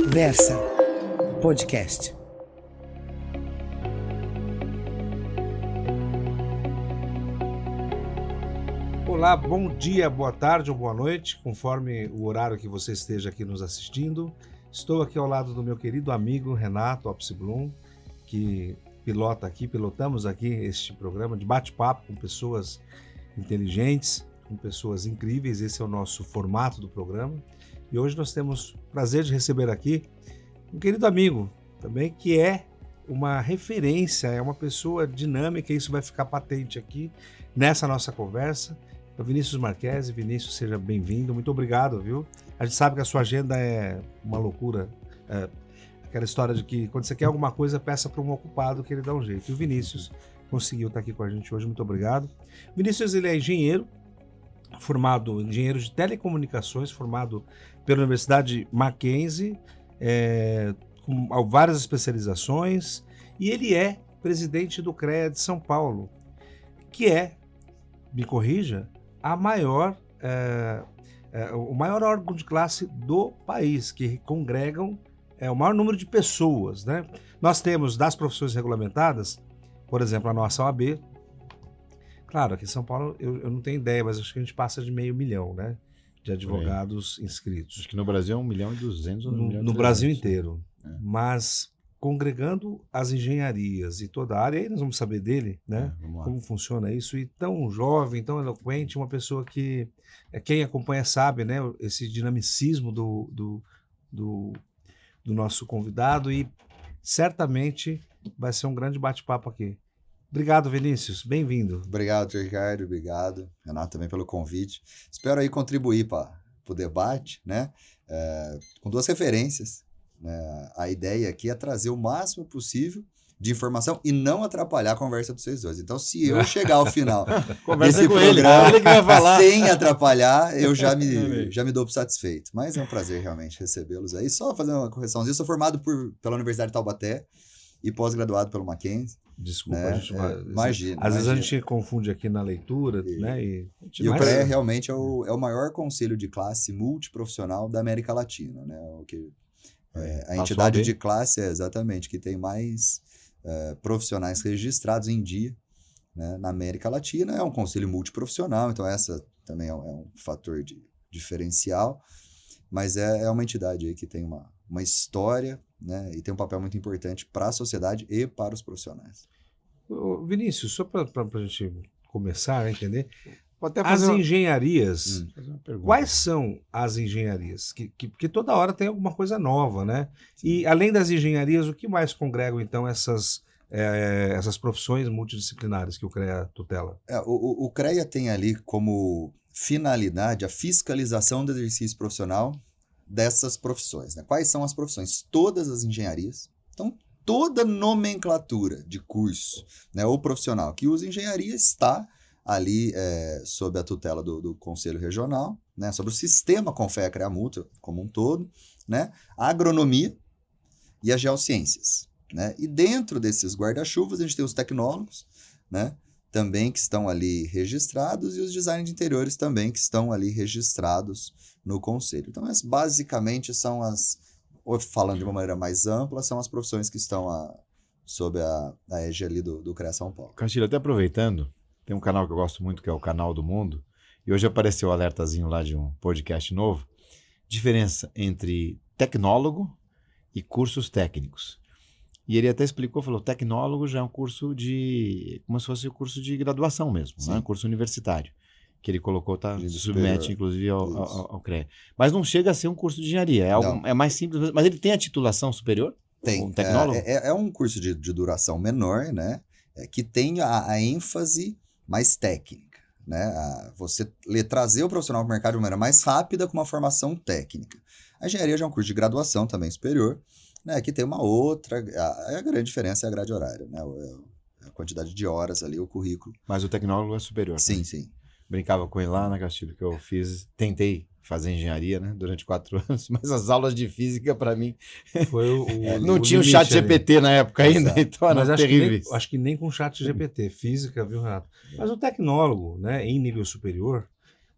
Versa Podcast. Olá, bom dia, boa tarde ou boa noite, conforme o horário que você esteja aqui nos assistindo. Estou aqui ao lado do meu querido amigo Renato Opsblum, que pilotamos aqui este programa de bate-papo com pessoas inteligentes, com pessoas incríveis. Esse é o nosso formato do programa. E hoje nós temos o prazer de receber aqui um querido amigo também, que é uma referência, é uma pessoa dinâmica, e isso vai ficar patente aqui nessa nossa conversa. É o Vinícius Marquesi. Vinícius, seja bem-vindo, muito obrigado, viu? A gente sabe que a sua agenda é uma loucura, aquela história de que quando você quer alguma coisa, peça para um ocupado que ele dá um jeito. E o Vinícius conseguiu estar aqui com a gente hoje, muito obrigado. O Vinícius, ele é engenheiro de telecomunicações, formado pela Universidade Mackenzie, com várias especializações, e ele é presidente do CREA de São Paulo, que é, me corrija, o maior órgão de classe do país, que congregam o maior número de pessoas, né? Nós temos das profissões regulamentadas, por exemplo, a nossa OAB. Claro, aqui em São Paulo eu não tenho ideia, mas acho que a gente passa de 500 mil, né, de advogados inscritos. Acho que no Brasil é 1.200.000 ou 1.300.000. No Brasil inteiro. Mas congregando as engenharias e toda a área, aí nós vamos saber dele, né? Como funciona isso. E tão jovem, tão eloquente, uma pessoa que quem acompanha sabe, né? Esse dinamicismo do nosso convidado, e certamente vai ser um grande bate-papo aqui. Obrigado, Vinícius. Bem-vindo. Obrigado, Ricardo. Obrigado, Renato, também pelo convite. Espero aí contribuir para o debate, né? Com duas referências. A ideia aqui é trazer o máximo possível de informação e não atrapalhar a conversa dos vocês dois. Então, se eu chegar ao final desse programa ele que vai falar. sem atrapalhar, eu já me dou por satisfeito. Mas é um prazer realmente recebê-los aí. Só fazer uma correçãozinha. Eu sou formado pela Universidade de Taubaté e pós-graduado pelo Mackenzie. Desculpa, né? A gente Imagina. Às vezes a gente confunde aqui na leitura, né? E o CREA realmente é o maior conselho de classe multiprofissional da América Latina, né? A entidade de classe exatamente que tem mais profissionais registrados em dia, né, na América Latina. É um conselho multiprofissional, então essa também é um fator de diferencial, mas é uma entidade aí que tem uma história, né, e tem um papel muito importante para a sociedade e para os profissionais. Vinícius, só para a gente começar a entender, as engenharias, quais são as engenharias? Que toda hora tem alguma coisa nova, né? E além das engenharias, o que mais congregam então essas profissões multidisciplinares que o CREA tutela? O CREA tem ali como finalidade a fiscalização do exercício profissional dessas profissões, né? Quais são as profissões? Todas as engenharias. Então, toda nomenclatura de curso, né, ou profissional que usa engenharia está ali sob a tutela do Conselho Regional, né, sobre o sistema Confea CREA Multa como um todo, né, a agronomia e as geociências, né? E dentro desses guarda-chuvas a gente tem os tecnólogos, né, também que estão ali registrados, e os design de interiores também que estão ali registrados no Conselho. Então, basicamente são falando de uma maneira mais ampla, são as profissões que estão sob a égide ali do CREA São Paulo. Castilho, até aproveitando, tem um canal que eu gosto muito, que é o Canal do Mundo, e hoje apareceu o alertazinho lá de um podcast novo, diferença entre tecnólogo e cursos técnicos. E ele até explicou, falou, tecnólogo já é um curso como se fosse um curso de graduação mesmo, né? Curso universitário, que ele colocou, submete inclusive ao CREA. Mas não chega a ser um curso de engenharia, é mais simples, mas ele tem a titulação superior? Tem, um tecnólogo? É um curso de duração menor, né? Que tem a ênfase mais técnica, né? Você trazer o profissional para o mercado de uma maneira mais rápida com uma formação técnica. A engenharia já é um curso de graduação também superior, né? Que tem uma outra, a grande diferença é a grade horária, né? A quantidade de horas ali, o currículo. Mas o tecnólogo é superior. Sim, né? sim. Brincava com ele lá, né, Castilho, que eu tentei fazer engenharia, né, durante 4 anos, mas as aulas de física, para mim, não tinha o chat GPT na época ainda, então eram terríveis. Acho que nem com o chat GPT, física, viu, Renato? Mas o tecnólogo, né, em nível superior,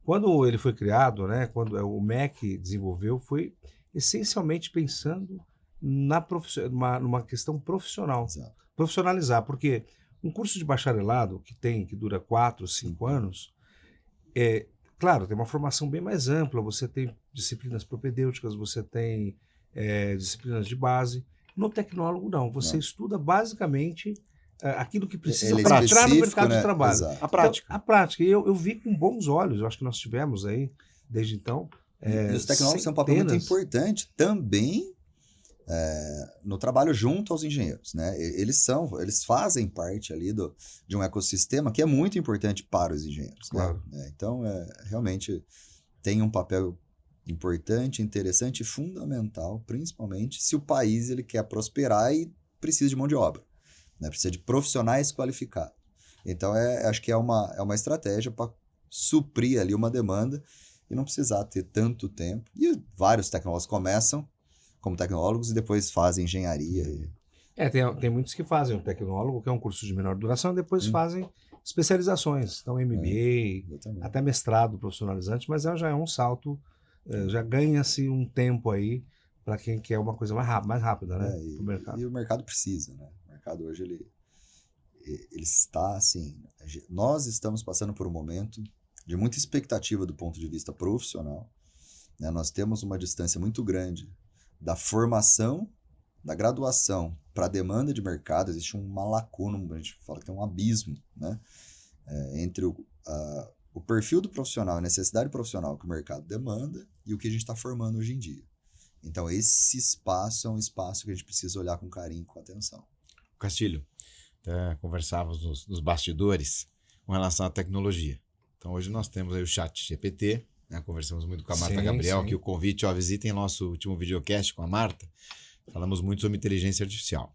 Quando ele foi criado, né, quando o MEC desenvolveu, foi essencialmente pensando numa questão profissional. Exato. Profissionalizar, porque um curso de bacharelado que dura 4, 5 anos, claro, tem uma formação bem mais ampla, você tem disciplinas propedêuticas, você tem disciplinas de base. No tecnólogo, não. Você estuda basicamente aquilo que precisa Ele é para entrar no específico, mercado né? de trabalho. Exato. A prática. Então, a prática. E eu vi com bons olhos, eu acho que nós tivemos aí, desde então. E os tecnólogos têm um papel muito centenas. importante também no trabalho junto aos engenheiros, né? Eles fazem parte ali de um ecossistema que é muito importante para os engenheiros, Claro. né? Então, realmente tem um papel importante, interessante e fundamental, principalmente se o país ele quer prosperar e precisa de mão de obra, né? Precisa de profissionais qualificados. Então, acho que é uma estratégia para suprir ali uma demanda e não precisar ter tanto tempo. E vários tecnólogos começam como tecnólogos e depois fazem engenharia. Tem muitos que fazem o tecnólogo, que é um curso de menor duração, e depois fazem especializações. Então, MBA, Exatamente. até mestrado profissionalizante, mas já é um salto, já ganha-se um tempo aí para quem quer uma coisa mais rápida, né? Pro mercado. E o mercado precisa, né? O mercado hoje, ele está assim... Nós estamos passando por um momento de muita expectativa do ponto de vista profissional, né? Nós temos uma distância muito grande da formação, da graduação para a demanda de mercado. Existe uma lacuna, a gente fala que tem um abismo, né? Entre o perfil do profissional, a necessidade profissional que o mercado demanda e o que a gente está formando hoje em dia. Então, esse espaço é um espaço que a gente precisa olhar com carinho, com atenção. Castilho, até conversávamos nos bastidores com relação à tecnologia. Então, hoje nós temos aí o chat GPT, né? Conversamos muito com a Marta Gabriel, que o convite, visitem nosso último videocast com a Marta. Falamos muito sobre inteligência artificial.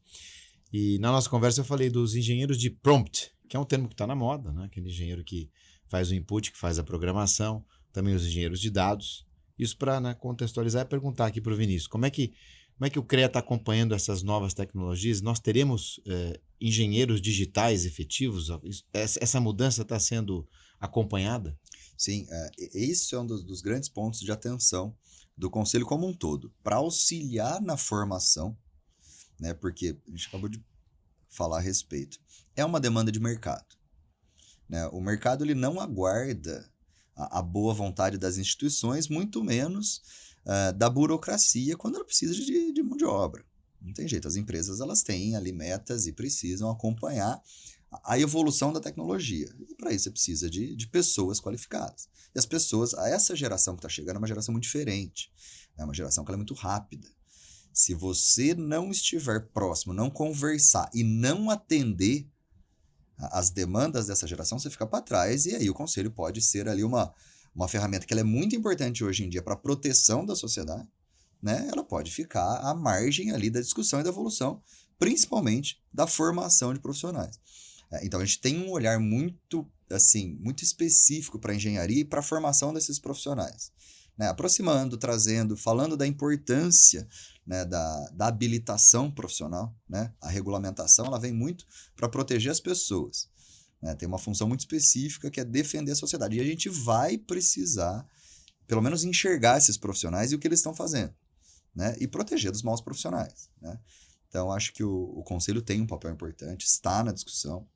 E na nossa conversa eu falei dos engenheiros de prompt, que é um termo que está na moda, né? Aquele engenheiro que faz o input, que faz a programação, também os engenheiros de dados. Isso para contextualizar e perguntar aqui para o Vinícius, como é que o CREA está acompanhando essas novas tecnologias? Nós teremos engenheiros digitais efetivos? Essa mudança está sendo acompanhada? Sim, esse é um dos grandes pontos de atenção do Conselho como um todo, para auxiliar na formação, né? Porque a gente acabou de falar a respeito. É uma demanda de mercado, né? O mercado ele não aguarda a boa vontade das instituições, muito menos da burocracia quando ela precisa de mão de obra. Não tem jeito, as empresas elas têm ali metas e precisam acompanhar a evolução da tecnologia. E para isso você precisa de pessoas qualificadas. E as pessoas, essa geração que está chegando é uma geração muito diferente. É uma geração que ela é muito rápida. Se você não estiver próximo, não conversar e não atender as demandas dessa geração, você fica para trás. E aí o conselho pode ser ali uma ferramenta que ela é muito importante hoje em dia para a proteção da sociedade, né? Ela pode ficar à margem ali da discussão e da evolução, principalmente da formação de profissionais. Então, a gente tem um olhar muito específico para a engenharia e para a formação desses profissionais, né? Aproximando, trazendo, falando da importância, né, da habilitação profissional, né? A regulamentação ela vem muito para proteger as pessoas, né? Tem uma função muito específica que é defender a sociedade. E a gente vai precisar, pelo menos, enxergar esses profissionais e o que eles estão fazendo, né? E proteger dos maus profissionais, né? Então, acho que o Conselho tem um papel importante, está na discussão,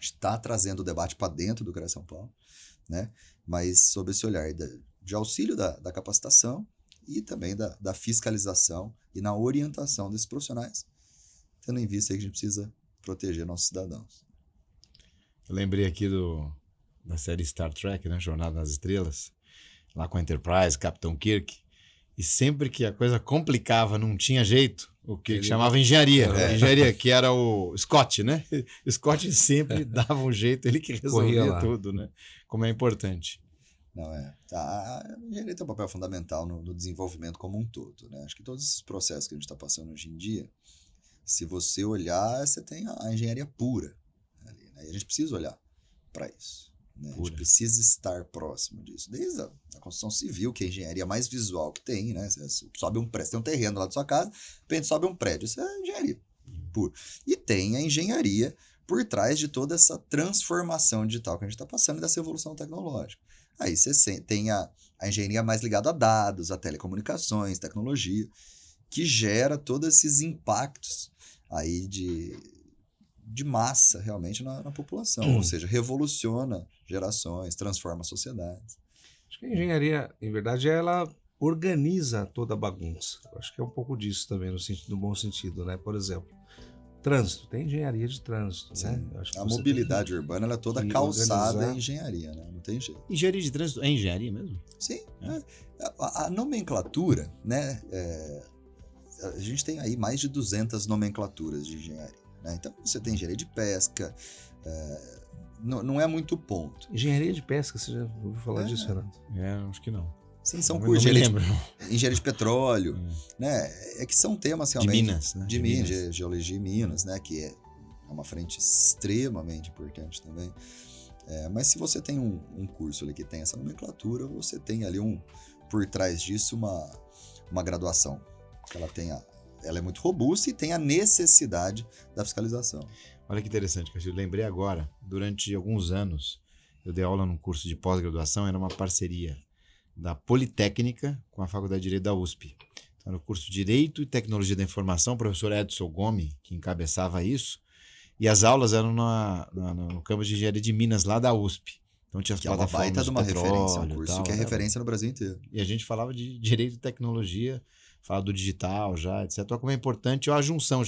está trazendo o debate para dentro do CREA São Paulo, né? Mas sob esse olhar de auxílio da capacitação e também da fiscalização e na orientação desses profissionais, tendo em vista aí que a gente precisa proteger nossos cidadãos. Eu lembrei aqui da série Star Trek, né? Jornada nas Estrelas, lá com a Enterprise, Capitão Kirk, e sempre que a coisa complicava, não tinha jeito, o que chamava engenharia, engenharia, que era o Scott, né? O Scott sempre dava um jeito, ele que resolvia tudo, né? Como é importante. Não é. A engenharia tem um papel fundamental no desenvolvimento como um todo, né? Acho que todos esses processos que a gente está passando hoje em dia, se você olhar, você tem a engenharia pura ali, né? E a gente precisa olhar para isso, né? A gente precisa estar próximo disso. Desde a construção civil, que é a engenharia mais visual que tem, né? Você sobe um prédio, tem um terreno lá da sua casa, de repente sobe um prédio. Isso é engenharia pura. E tem a engenharia por trás de toda essa transformação digital que a gente está passando e dessa evolução tecnológica. Aí você tem a engenharia mais ligada a dados, a telecomunicações, tecnologia, que gera todos esses impactos aí de massa realmente na população, ou seja, revoluciona gerações, transforma sociedades. Acho que a engenharia, em verdade, ela organiza toda a bagunça. Eu acho que é um pouco disso também, no bom sentido, né? Por exemplo, trânsito, tem engenharia de trânsito, né? Eu acho que A você mobilidade urbana ela é toda que calçada organizar. em engenharia, né? Não tem jeito. Engenharia de trânsito é engenharia mesmo? Sim, né? A nomenclatura, né? A gente tem aí mais de 200 nomenclaturas de engenharia, né? Então, você tem engenharia de pesca, não é muito ponto. Engenharia de pesca, você já ouviu falar disso, Renato? Acho que não. Sim, são Não cursos. me lembro. Engenharia de petróleo, né? É que são temas De realmente... Minas, né? De Minas, geologia em Minas, né? Que é uma frente extremamente importante também. Mas se você tem um curso ali que tem essa nomenclatura, você tem ali por trás disso uma graduação. Ela é muito robusta e tem a necessidade da fiscalização. Olha que interessante, Castilho. Lembrei agora, durante alguns anos, eu dei aula num curso de pós-graduação, era uma parceria da Politécnica com a Faculdade de Direito da USP. Então, no curso de Direito e Tecnologia da Informação, o professor Edson Gomes, que encabeçava isso, e as aulas eram no campus de Engenharia de Minas, lá da USP. Então tinha as Que é uma plataformas baita de uma de referência, um petróleo e curso tal, que é né? referência no Brasil inteiro. E a gente falava de Direito e Tecnologia, falava do digital já, etc. Olha como é importante a junção,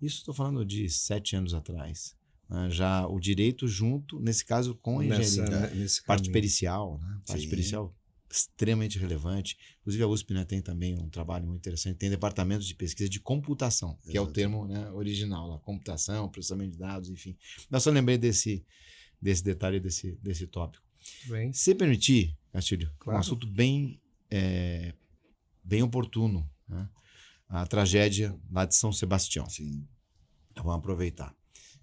isso estou falando de 7 anos atrás. Né? Já o direito junto, nesse caso, com a engenharia. Nesse Parte caminho. pericial, né? Parte Sim. pericial extremamente relevante. Inclusive a USP, né, tem também um trabalho muito interessante, tem departamentos de pesquisa de computação, que é o termo, né, original lá, computação, processamento de dados, enfim. Eu só lembrei desse detalhe, desse tópico. Bem, Se permitir, Castilho, Claro. um assunto bem oportuno, né? A tragédia lá de São Sebastião. Sim. Então, vamos aproveitar.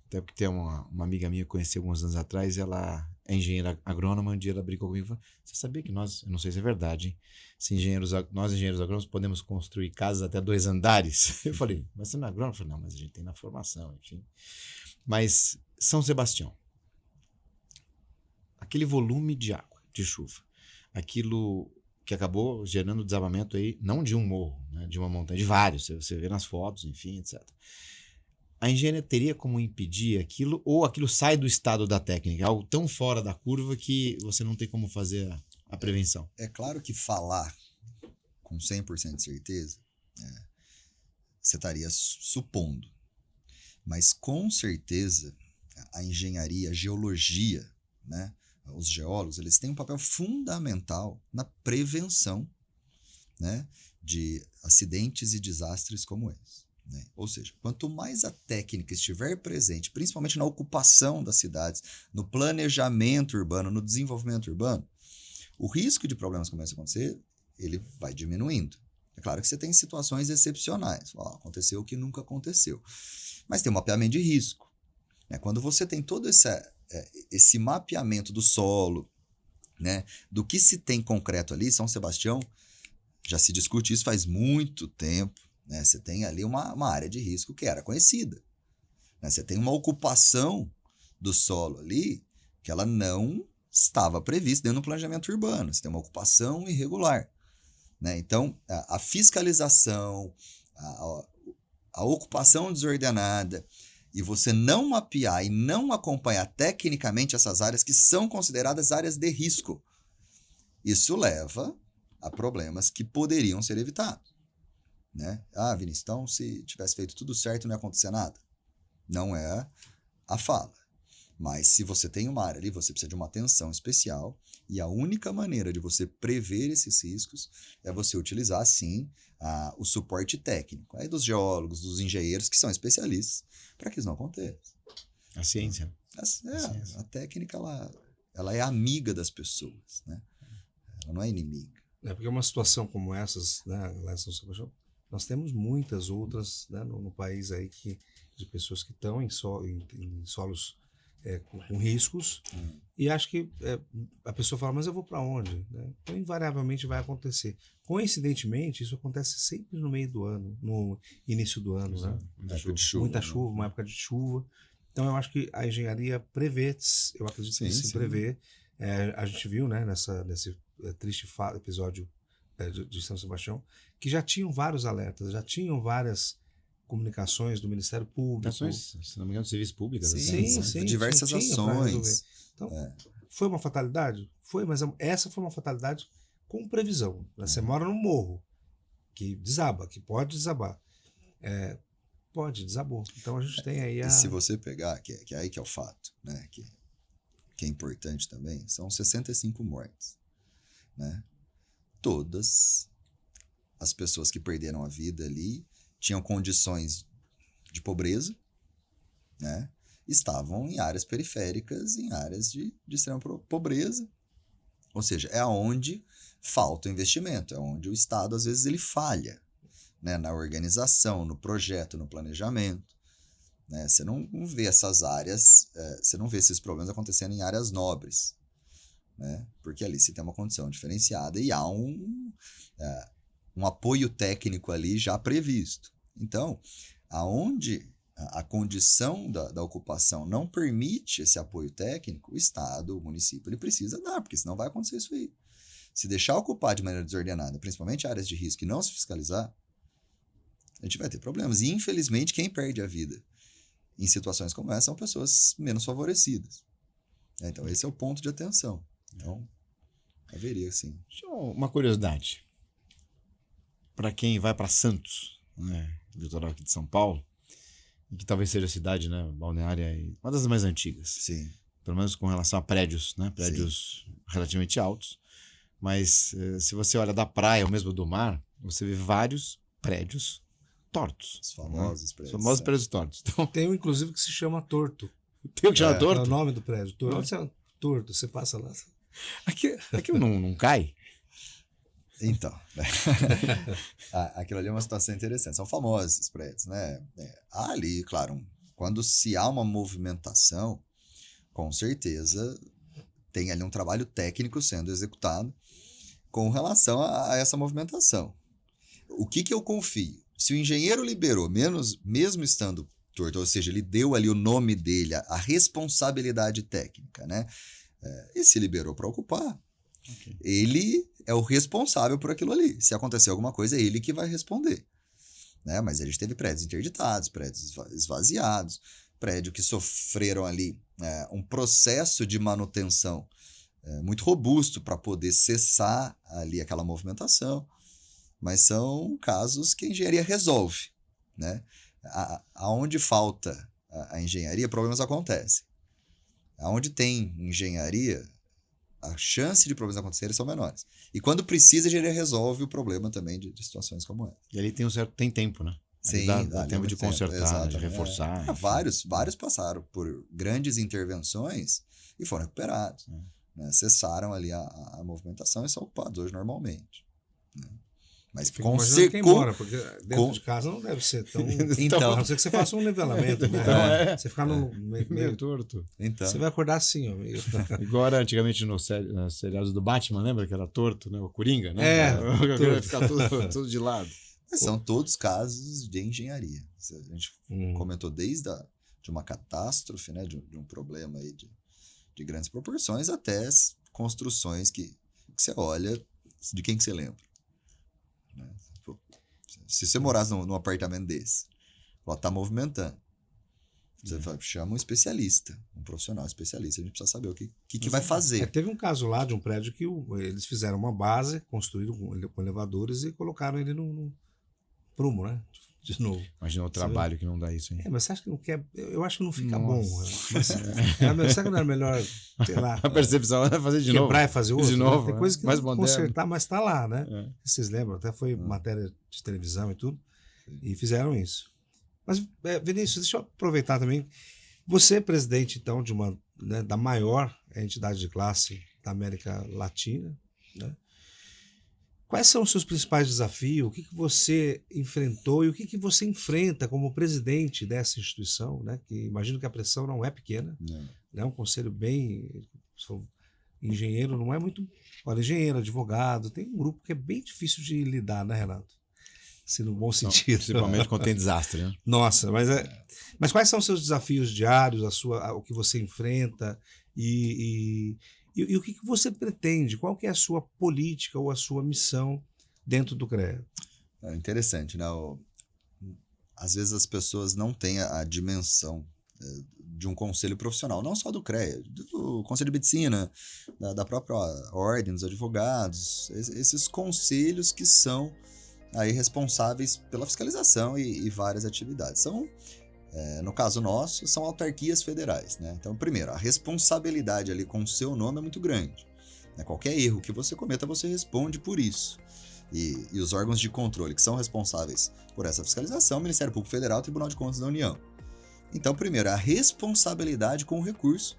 Até porque tem uma amiga minha que eu conheci alguns anos atrás, ela é engenheira agrônoma, um dia ela brincou comigo e falou, você sabia que nós, eu não sei se é verdade, hein? Nós engenheiros agrônomos podemos construir casas até 2 andares? Eu falei, mas você não é agrônomo? Eu falei, não, mas a gente tem na formação, enfim. Mas São Sebastião, aquele volume de água, de chuva, aquilo que acabou gerando desabamento aí, não de um morro, né, de uma montanha, de vários, você vê nas fotos, enfim, etc. A engenharia teria como impedir aquilo, ou aquilo sai do estado da técnica, algo tão fora da curva que você não tem como fazer a prevenção? É claro que falar com 100% de certeza, você estaria supondo. Mas com certeza a engenharia, a geologia, né, os geólogos, eles têm um papel fundamental na prevenção, né, de acidentes e desastres como esse. Né? Ou seja, quanto mais a técnica estiver presente, principalmente na ocupação das cidades, no planejamento urbano, no desenvolvimento urbano, o risco de problemas como esse acontecer, ele vai diminuindo. É claro que você tem situações excepcionais. Aconteceu o que nunca aconteceu. Mas tem um mapeamento de risco. Né? Quando você tem todo esse mapeamento do solo, né? Do que se tem concreto ali, São Sebastião, já se discute isso faz muito tempo. Né? Você tem ali uma área de risco que era conhecida. Né? Você tem uma ocupação do solo ali que ela não estava prevista dentro do planejamento urbano. Você tem uma ocupação irregular. Né? Então, a fiscalização, a ocupação desordenada, e você não mapear e não acompanhar tecnicamente essas áreas que são consideradas áreas de risco, isso leva a problemas que poderiam ser evitados. Né? Vinícius, então se tivesse feito tudo certo não ia acontecer nada. Não é a fala. Mas se você tem uma área ali, você precisa de uma atenção especial e a única maneira de você prever esses riscos é você utilizar, sim, o suporte técnico. Aí dos geólogos, dos engenheiros que são especialistas para que isso não aconteça. A ciência. A técnica, ela é amiga das pessoas. Né? Ela não é inimiga. Porque uma situação como essas, né, lá em São Sebastião, nós temos muitas outras, né, no país aí de pessoas que estão em solos com riscos, e acho que a pessoa fala, mas eu vou para onde? Né? Então, invariavelmente vai acontecer. Coincidentemente, isso acontece sempre no meio do ano, no início do ano. Né? Muita chuva, uma época de chuva. Então, eu acho que a engenharia prevê, eu acredito que sim, prevê A gente viu, né, nesse triste episódio de São Sebastião, que já tinham vários alertas, já tinham várias comunicações do Ministério Público. Ações, se não me engano, de serviços públicos. Sim, diversas tinha pra resolver. ações. Então, foi uma fatalidade? Foi, mas essa foi uma fatalidade com previsão. Né? Você mora num morro que desaba, que pode desabar. Pode, desabou. Então a gente tem aí E se você pegar, que é aí que é o fato, né? Que é importante também, são 65 mortes. Né? Todas as pessoas que perderam a vida ali tinham condições de pobreza, né? Estavam em áreas periféricas, em áreas de extrema pobreza. Ou seja, é onde falta o investimento, é onde o Estado, às vezes, ele falha, né? Na organização, no projeto, no planejamento. Né? Você não vê essas áreas, você não vê esses problemas acontecendo em áreas nobres. Né? Porque ali se tem uma condição diferenciada e há um apoio técnico ali já previsto. Então, aonde a condição da ocupação não permite esse apoio técnico, o Estado, o município, ele precisa dar, porque senão vai acontecer isso aí. Se deixar ocupar de maneira desordenada, principalmente áreas de risco, e não se fiscalizar, a gente vai ter problemas. E, infelizmente, quem perde a vida em situações como essa são pessoas menos favorecidas. Então, esse é o ponto de atenção. Então, haveria, sim. Uma curiosidade. Para quem vai para Santos, né, litoral aqui de São Paulo, e que talvez seja a cidade, né, balneária, uma das mais antigas. Sim. Pelo menos com relação a prédios, né, prédios relativamente altos. Mas se você olha da praia ou mesmo do mar, você vê vários prédios tortos. Os famosos prédios. Os famosos prédios tortos. Então, tem um, inclusive, que se chama Torto. tem o que chama É torto? o nome do prédio. Torto, você passa lá. Aquilo não cai? Então, aquilo ali é uma situação interessante. São famosos esses prédios, né? Há ali, claro, quando se há uma movimentação, com certeza tem ali um trabalho técnico sendo executado com relação a essa movimentação. O que eu confio? Se o engenheiro liberou, mesmo estando torto, ou seja, ele deu ali o nome dele, a responsabilidade técnica, né? E se liberou para ocupar, okay. Ele é o responsável por aquilo ali. Se acontecer alguma coisa, é ele que vai responder. Né? Mas a gente teve prédios interditados, prédios esvaziados, prédios que sofreram ali um processo de manutenção muito robusto para poder cessar ali aquela movimentação. Mas são casos que a engenharia resolve. Né? Aonde falta a engenharia, problemas acontecem. Aonde tem engenharia, a chance de problemas acontecerem são menores. E quando precisa, a engenharia resolve o problema também de situações como essa. E ali tem tempo, né? Sim, dá tempo de consertar, de reforçar. Vários passaram por grandes intervenções e foram recuperados. Né? Cessaram ali a movimentação e são ocupados hoje normalmente. Né? Mas quem mora, porque dentro de casa não deve ser tão... Então, a não ser que você faça um nivelamento, né? Você ficar no meio torto. Então. Você vai acordar assim, ó. Igual era antigamente nos seriados do Batman, lembra que era torto, né? O Coringa, né? Vai ficar tudo de lado. Mas são todos casos de engenharia. A gente comentou desde de uma catástrofe, né? De um problema aí de grandes proporções até construções que você olha, de quem que você lembra. Se você morasse num apartamento desse, ela tá movimentando. Você chama um especialista, um profissional especialista. A gente precisa saber o que vai fazer. Teve um caso lá de um prédio que eles fizeram uma base, construíram com elevadores e colocaram ele no prumo, né? De novo. Imagina o trabalho que não dá isso, hein? Mas você acha que não quer? Eu acho que não fica bom. Mas, será que não é melhor, sei lá... A percepção é fazer de novo. Quebrar e fazer outro. De novo, né? Tem coisa que mais não consertar, mas tá lá, né? Vocês lembram? Até foi matéria de televisão e tudo. E fizeram isso. Mas, Vinícius, deixa eu aproveitar também. Você é presidente, então, de da maior entidade de classe da América Latina, né? Quais são os seus principais desafios? O que você enfrentou e o que você enfrenta como presidente dessa instituição, né? Que imagino que a pressão não é pequena, né? Um conselho bem... Engenheiro não é muito... Olha, engenheiro, advogado, tem um grupo que é bem difícil de lidar, né, Renato? Se no bom sentido. Principalmente quando tem desastre, né? Nossa, mas quais são os seus desafios diários, o que você enfrenta e E o que você pretende? Qual que é a sua política ou a sua missão dentro do CREA? É interessante, né? Às vezes as pessoas não têm a dimensão de um conselho profissional, não só do CREA, do Conselho de Medicina, da própria ordem dos advogados, esses conselhos que são aí responsáveis pela fiscalização e várias atividades. No caso nosso, são autarquias federais, né? Então, primeiro, a responsabilidade ali com o seu nome é muito grande, né? Qualquer erro que você cometa, você responde por isso. E os órgãos de controle que são responsáveis por essa fiscalização, Ministério Público Federal e Tribunal de Contas da União. Então, primeiro, a responsabilidade com o recurso,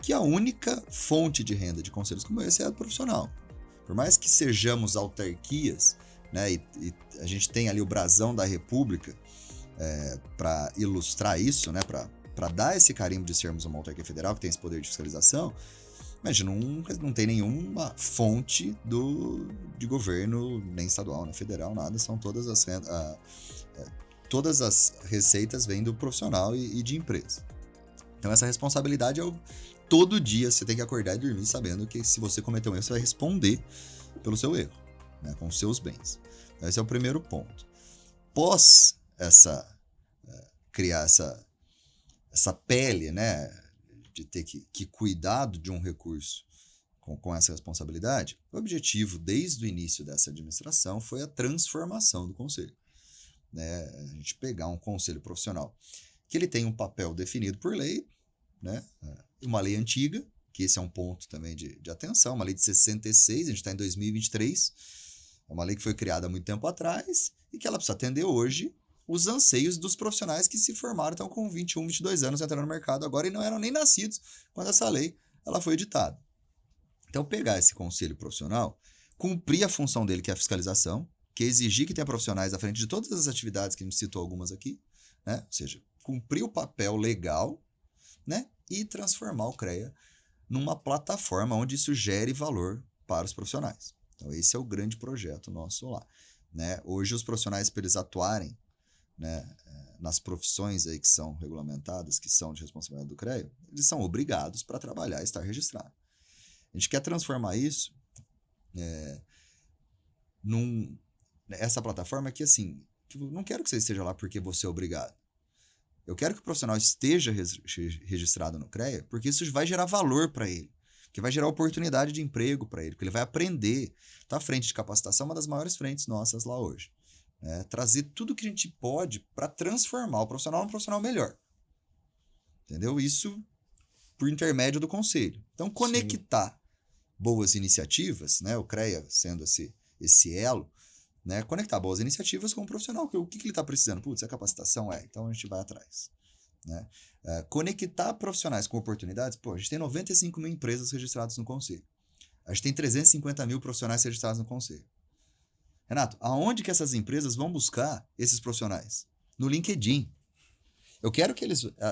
que a única fonte de renda de conselhos como esse é a do profissional. Por mais que sejamos autarquias, né, e a gente tem ali o brasão da República para ilustrar isso, né, para dar esse carimbo de sermos uma autarquia federal que tem esse poder de fiscalização, mas não tem nenhuma fonte de governo, nem estadual, nem federal, nada, são todas as receitas vêm do profissional e de empresa. Então essa responsabilidade todo dia você tem que acordar e dormir sabendo que se você cometer um erro, você vai responder pelo seu erro, né, com os seus bens. Então, esse é o primeiro ponto. Pós criar essa pele, né, de ter que cuidar de um recurso com essa responsabilidade, o objetivo desde o início dessa administração foi a transformação do conselho. Né? A gente pegar um conselho profissional que ele tem um papel definido por lei, né? Uma lei antiga, que esse é um ponto também de atenção, uma lei de 66, a gente está em 2023, é uma lei que foi criada há muito tempo atrás e que ela precisa atender hoje os anseios dos profissionais que se formaram, então com 21, 22 anos entrando no mercado agora e não eram nem nascidos quando essa lei ela foi editada. Então pegar esse conselho profissional, cumprir a função dele que é a fiscalização, que é exigir que tenha profissionais à frente de todas as atividades que a gente citou algumas aqui, né? Ou seja, cumprir o papel legal, né? E transformar o CREA numa plataforma onde isso gere valor para os profissionais. Então esse é o grande projeto nosso lá, né? Hoje os profissionais, para eles atuarem, né, nas profissões aí que são regulamentadas, que são de responsabilidade do CREA, eles são obrigados para trabalhar e estar registrados. A gente quer transformar isso essa plataforma que, assim, não quero que você esteja lá porque você é obrigado. Eu quero que o profissional esteja registrado no CREA porque isso vai gerar valor para ele, que vai gerar oportunidade de emprego para ele, porque ele vai aprender. Então, a frente de capacitação é uma das maiores frentes nossas lá hoje. Trazer tudo que a gente pode para transformar o profissional num profissional melhor. Entendeu? Isso por intermédio do conselho. Então, conectar boas iniciativas, né? O CREA sendo esse elo, né? Conectar boas iniciativas com o profissional. O que ele está precisando? Putz, é capacitação? Então a gente vai atrás. Né? Conectar profissionais com oportunidades. Pô, a gente tem 95 mil empresas registradas no conselho. A gente tem 350 mil profissionais registrados no conselho. Renato, aonde que essas empresas vão buscar esses profissionais? No LinkedIn. Eu quero que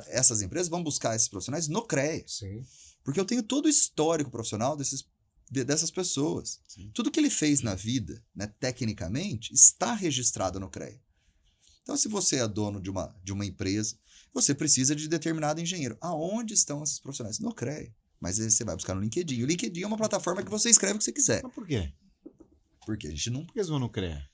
essas empresas vão buscar esses profissionais no CREA. Sim. Porque eu tenho todo o histórico profissional dessas pessoas. Sim. Tudo que ele fez na vida, né, tecnicamente, está registrado no CREA. Então, se você é dono de uma empresa, você precisa de determinado engenheiro. Aonde estão esses profissionais? No CREA. Mas você vai buscar no LinkedIn. O LinkedIn é uma plataforma que você escreve o que você quiser. Mas por quê? Porque a gente não... Por que eles vão no CREA?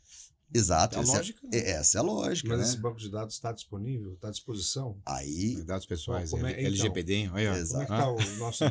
Exato. É a lógica, né? Essa é a lógica, Mas né? esse banco de dados está disponível? Está à disposição? Aí... Dados pessoais, Como é- LGPD. Aí, ó. Como é Exato. que está o nosso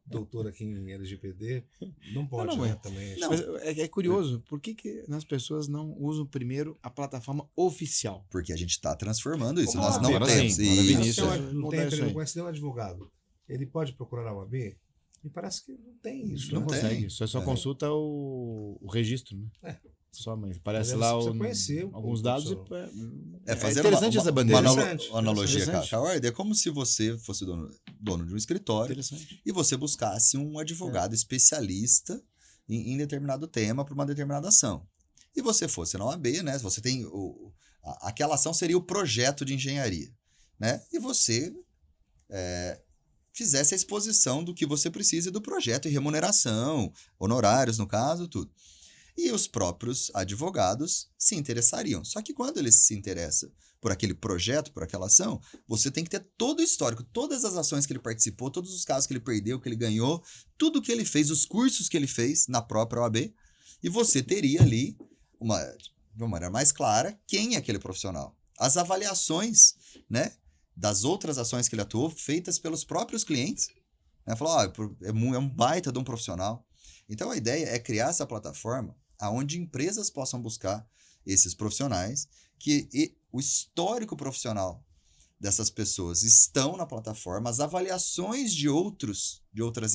doutor aqui em LGPD? Não pode, Não, né? Também. não. Mas é curioso, por que as pessoas não usam primeiro a plataforma oficial? Porque a gente está transformando isso. Como Nós a não OAB, temos. sim, agora Isso. Vinícius, Não mudar isso aí. conhece nenhum advogado. Ele pode procurar a OAB? Me parece que não tem isso. Não né? tem. consegue, só É. consulta o registro, né? Só, mas parece Mas lá você precisa conhecer alguns o dados. profissional. Fazer interessante essa bandeira. Interessante, analogia interessante. com a ordem. É como se você fosse dono de um escritório Interessante. e você buscasse um advogado especialista em determinado tema para uma determinada ação. E você fosse na OAB, né? Você tem aquela ação seria o projeto de engenharia, né? E você fizesse a exposição do que você precisa do projeto e remuneração, honorários no caso, tudo. E os próprios advogados se interessariam. Só que quando ele se interessa por aquele projeto, por aquela ação, você tem que ter todo o histórico, todas as ações que ele participou, todos os casos que ele perdeu, que ele ganhou, tudo que ele fez, os cursos que ele fez na própria OAB, e você teria ali, de uma maneira mais clara, quem é aquele profissional. As avaliações, né, das outras ações que ele atuou, feitas pelos próprios clientes, né, falou, é um baita de um profissional. Então, a ideia é criar essa plataforma onde empresas possam buscar esses profissionais, o histórico profissional dessas pessoas estão na plataforma, as avaliações de outras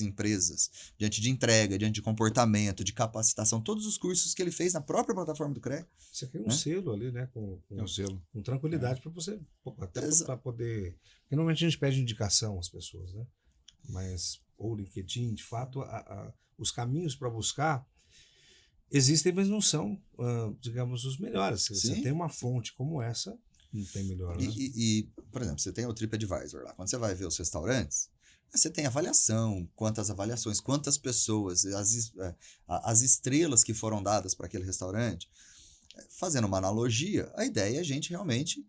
empresas, diante de entrega, diante de comportamento, de capacitação, todos os cursos que ele fez na própria plataforma do CREA. Você cria um selo ali, né? Com um selo. Com tranquilidade para você, até para poder... Porque normalmente a gente pede indicação às pessoas, né? Mas, ou LinkedIn, de fato, os caminhos para buscar existem, mas não são, digamos, os melhores. Se você tem uma fonte como essa, não tem melhor, né? Por exemplo, você tem o TripAdvisor lá. Quando você vai ver os restaurantes, você tem avaliação, quantas avaliações, quantas pessoas, as estrelas que foram dadas para aquele restaurante. Fazendo uma analogia, a ideia é a gente realmente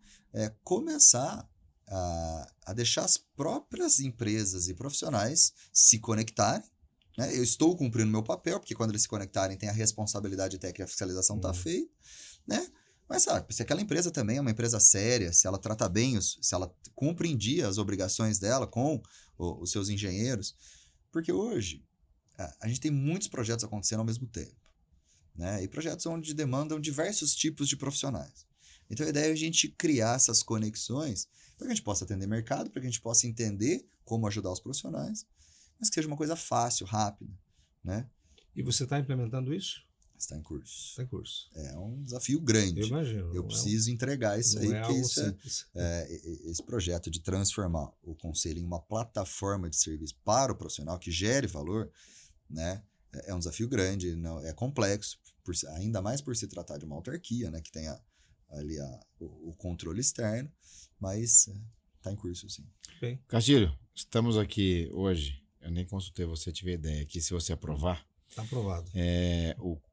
começar a deixar as próprias empresas e profissionais se conectarem. Né? Eu estou cumprindo meu papel, porque quando eles se conectarem tem a responsabilidade técnica e a fiscalização está feita, né? Mas sabe, se aquela empresa também é uma empresa séria, se ela trata bem, se ela cumpre em dia as obrigações dela com os seus engenheiros, porque hoje a gente tem muitos projetos acontecendo ao mesmo tempo, né? E projetos onde demandam diversos tipos de profissionais. Então a ideia é a gente criar essas conexões para que a gente possa atender mercado, para que a gente possa entender como ajudar os profissionais, mas que seja uma coisa fácil, rápida, né? E você está implementando isso? Está em curso. Está em curso. É um desafio grande. Eu imagino. Eu preciso entregar isso aí, porque isso simples. Esse projeto de transformar o conselho em uma plataforma de serviço para o profissional que gere valor, né? É um desafio grande, é complexo, ainda mais por se tratar de uma autarquia, né? Que tem ali o controle externo, mas está em curso, sim. Bem. Castilho, estamos aqui hoje. Eu nem consultei você, tive a ideia aqui, se você aprovar. Está aprovado.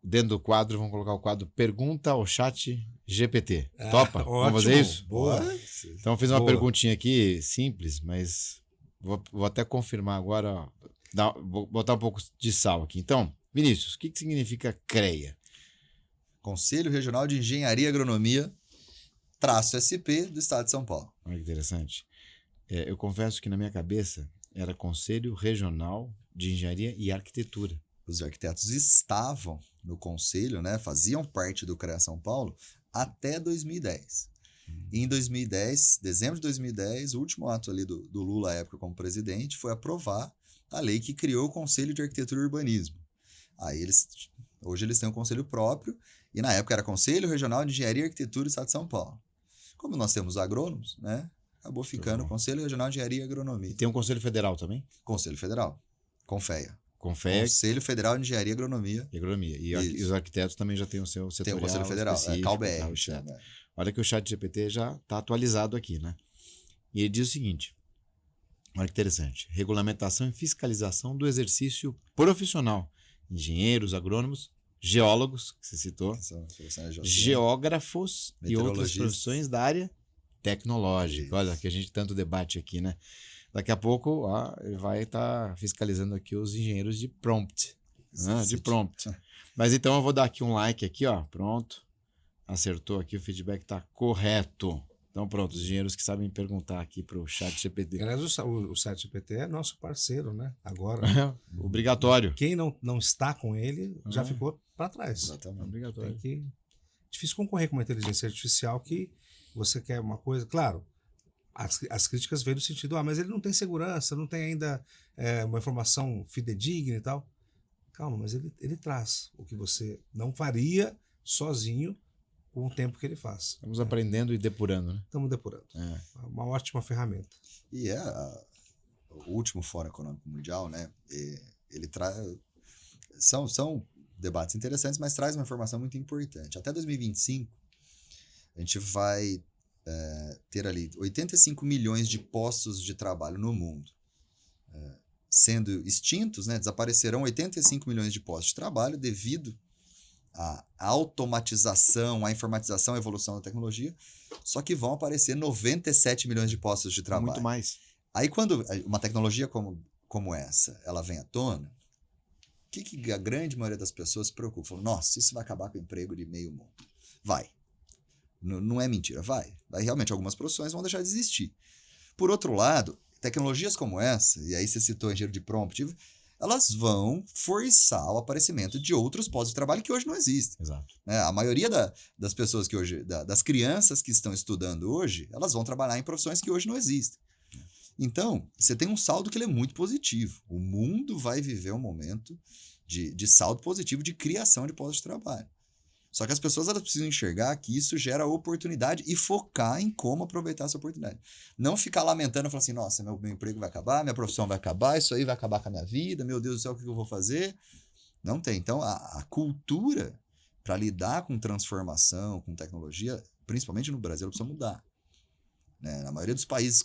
Dentro do quadro, vamos colocar o quadro Pergunta ao Chat GPT. Topa? Ótimo. Vamos fazer isso? Boa. Então, eu fiz uma perguntinha aqui, simples, mas vou até confirmar agora. Vou botar um pouco de sal aqui. Então, Vinícius, o que significa CREA? Conselho Regional de Engenharia e Agronomia, -SP do Estado de São Paulo. Olha que interessante. Eu confesso que na minha cabeça era Conselho Regional de Engenharia e Arquitetura. Os arquitetos estavam no conselho, né, faziam parte do CREA São Paulo até 2010. E em 2010, dezembro de 2010, o último ato ali do Lula à época como presidente foi aprovar a lei que criou o Conselho de Arquitetura e Urbanismo. Aí hoje eles têm um conselho próprio e na época era Conselho Regional de Engenharia e Arquitetura do Estado de São Paulo. Como nós temos agrônomos, né, acabou ficando Conselho Regional de Engenharia e Agronomia. E tem um Conselho Federal também? Conselho Federal, CONFEA. CONFEA. Conselho Federal de Engenharia e Agronomia. E Agronomia. E os arquitetos também já têm o seu setorial. Tem o Conselho Federal, CalBR. Olha que o chat GPT já está atualizado aqui, né? E ele diz o seguinte, olha que interessante, regulamentação e fiscalização do exercício profissional, engenheiros, agrônomos, geólogos, que você citou, geógrafos e outras profissões da área tecnológica. Isso. Olha, que a gente tanto debate aqui, né? Daqui a pouco ele vai estar fiscalizando aqui os engenheiros de prompt. Né? De prompt. Mas então eu vou dar aqui um like aqui, ó. Pronto. Acertou aqui, o feedback está correto. Então pronto, os engenheiros que sabem perguntar aqui para o chat GPT. Aliás, o chat GPT é nosso parceiro, né? Agora. Obrigatório. Quem não está com ele já ficou para trás. Exatamente. Obrigatório. Difícil concorrer com uma inteligência artificial que você quer uma coisa... Claro, as críticas vêm no sentido, mas ele não tem segurança, não tem ainda uma informação fidedigna e tal. Calma, mas ele traz o que você não faria sozinho com o tempo que ele faz. Estamos aprendendo e depurando, né? Estamos depurando. É uma ótima ferramenta. E o último Fórum Econômico Mundial, né? Ele traz... São debates interessantes, mas traz uma informação muito importante. Até 2025, a gente vai... ter ali 85 milhões de postos de trabalho no mundo sendo extintos, né? Desaparecerão 85 milhões de postos de trabalho devido a automatização, a informatização, a evolução da tecnologia, só que vão aparecer 97 milhões de postos de trabalho. Muito mais. Aí quando uma tecnologia como essa, ela vem à tona, o que a grande maioria das pessoas se preocupa? Falam, nossa, isso vai acabar com o emprego de meio mundo. Vai. Não é mentira, vai. Vai realmente, algumas profissões vão deixar de existir. Por outro lado, tecnologias como essa, e aí você citou engenheiro de prompt, elas vão forçar o aparecimento de outros postos de trabalho que hoje não existem. Exato. Né? A maioria das pessoas que hoje, das crianças que estão estudando hoje, elas vão trabalhar em profissões que hoje não existem. Então, você tem um saldo que ele é muito positivo. O mundo vai viver um momento de saldo positivo de criação de postos de trabalho. Só que as pessoas elas precisam enxergar que isso gera oportunidade e focar em como aproveitar essa oportunidade. Não ficar lamentando e falar assim, nossa, meu emprego vai acabar, minha profissão vai acabar, isso aí vai acabar com a minha vida, meu Deus do céu, o que eu vou fazer? Não tem. Então, a cultura para lidar com transformação, com tecnologia, principalmente no Brasil, ela precisa mudar. Né? Na maioria dos países,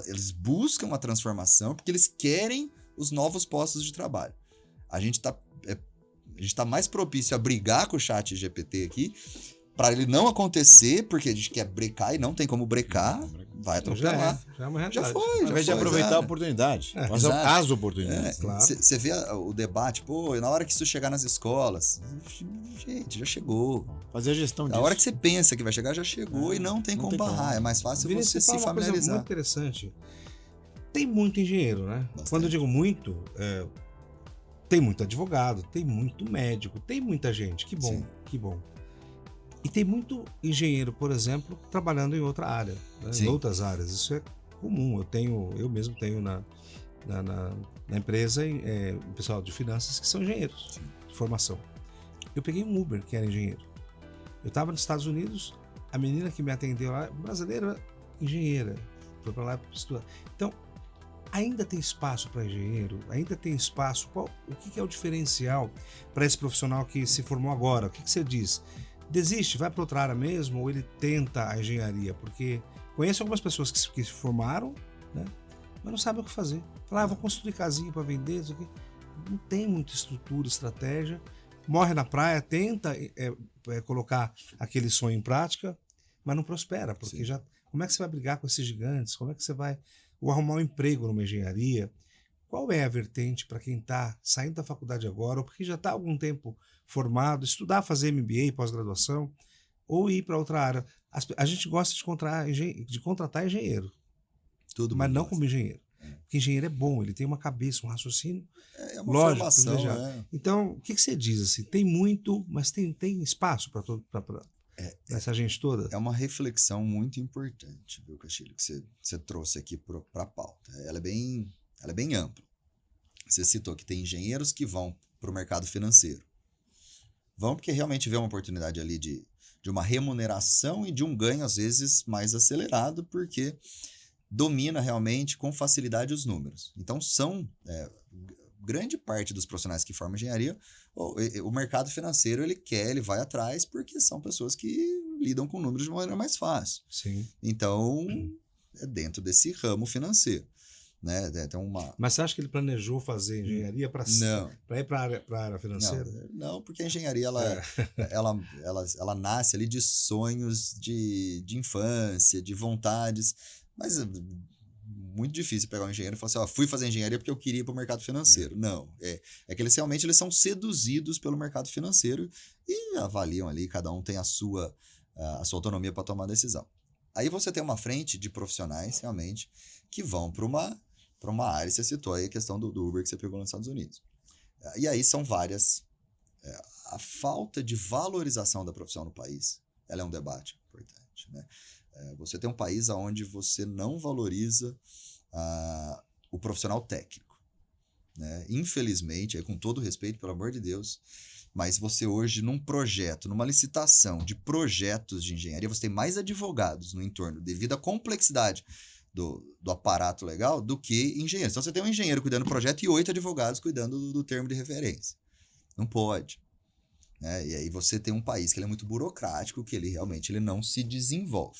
eles buscam a transformação porque eles querem os novos postos de trabalho. A gente está mais propício a brigar com o chat GPT aqui para ele não acontecer, porque a gente quer brecar e não tem como brecar, vai atropelar. Já é uma realidade. Já foi. Ao invés de aproveitar a oportunidade. Mas Exato. as oportunidades. Claro. Você vê o debate, pô, na hora que isso chegar nas escolas, gente, já chegou. Fazer a gestão disso. Na hora que você pensa que vai chegar, já chegou e não tem como barrar. É mais fácil Vinícius, você fala se uma coisa familiarizar. muito interessante. Tem muito engenheiro, né? Bastante. Quando eu digo muito, tem muito advogado, tem muito médico, tem muita gente. Que bom, Sim. que bom. E tem muito engenheiro, por exemplo, trabalhando em outra área, né? Sim. Em outras áreas. Isso é comum. Eu mesmo tenho na empresa o pessoal de finanças que são engenheiros de formação. Eu peguei um Uber que era engenheiro. Eu estava nos Estados Unidos, a menina que me atendeu lá, brasileira, engenheira, foi para lá estudar. Então, ainda tem espaço para engenheiro, ainda tem espaço. O que é o diferencial para esse profissional que se formou agora? O que você diz? Desiste, vai para outra área mesmo ou ele tenta a engenharia? Porque conheço algumas pessoas que se formaram, né, mas não sabem o que fazer. Falar, vou construir casinha para vender, isso aqui. Não tem muita estrutura, estratégia. Morre na praia, tenta colocar aquele sonho em prática, mas não prospera, porque Sim. já... Como é que você vai brigar com esses gigantes? Como é que você vai arrumar um emprego numa engenharia? Qual é a vertente para quem está saindo da faculdade agora, ou porque já está há algum tempo formado, estudar, fazer MBA, pós-graduação, ou ir para outra área? A gente gosta de contratar engenheiro, Tudo mas bem, não mas como engenheiro. Porque engenheiro é bom, ele tem uma cabeça, um raciocínio. é uma lógico, formação, privilegiado. né? Então, o que você diz assim? Tem muito, mas tem espaço para essa gente toda? É uma reflexão muito importante, viu, Castilho, que você trouxe aqui para a pauta. Ela é bem ampla. Você citou que tem engenheiros que vão para o mercado financeiro. Vão porque realmente vê uma oportunidade ali de uma remuneração e de um ganho, às vezes, mais acelerado, porque domina realmente com facilidade os números. Então, grande parte dos profissionais que formam engenharia, o mercado financeiro ele vai atrás porque são pessoas que lidam com números de uma maneira mais fácil. Sim. Então, é dentro desse ramo financeiro. Né? Mas você acha que ele planejou fazer engenharia para ir para a área financeira? Não, porque a engenharia ela nasce ali de sonhos de infância, de vontades, mas é muito difícil pegar um engenheiro e falar assim, fui fazer engenharia porque eu queria ir para o mercado financeiro. Não, é que eles realmente são seduzidos pelo mercado financeiro e avaliam ali, cada um tem a sua autonomia para tomar a decisão. Aí você tem uma frente de profissionais realmente que vão para uma área, você citou aí a questão do Uber que você pegou nos Estados Unidos. E aí são várias. A falta de valorização da profissão no país, ela é um debate importante. Né? Você tem um país onde você não valoriza o profissional técnico. Né? Infelizmente, aí, com todo respeito, pelo amor de Deus, mas você hoje, numa licitação de projetos de engenharia, você tem mais advogados no entorno devido à complexidade do aparato legal do que engenheiros. Então, você tem um engenheiro cuidando do projeto e 8 advogados cuidando do termo de referência. Não pode. Né? E aí você tem um país que ele é muito burocrático, que ele realmente não se desenvolve.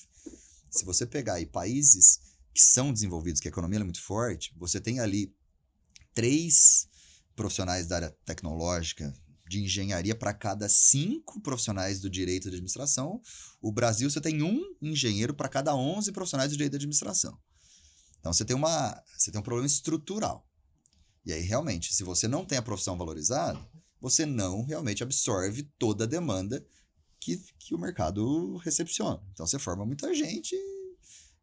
Se você pegar aí países que são desenvolvidos, que a economia é muito forte, você tem ali 3 profissionais da área tecnológica, de engenharia para cada 5 profissionais do direito de administração. O Brasil, você tem 1 engenheiro para cada 11 profissionais do direito de administração. Então, você tem um problema estrutural. E aí, realmente, se você não tem a profissão valorizada, você não realmente absorve toda a demanda que o mercado recepciona. Então, você forma muita gente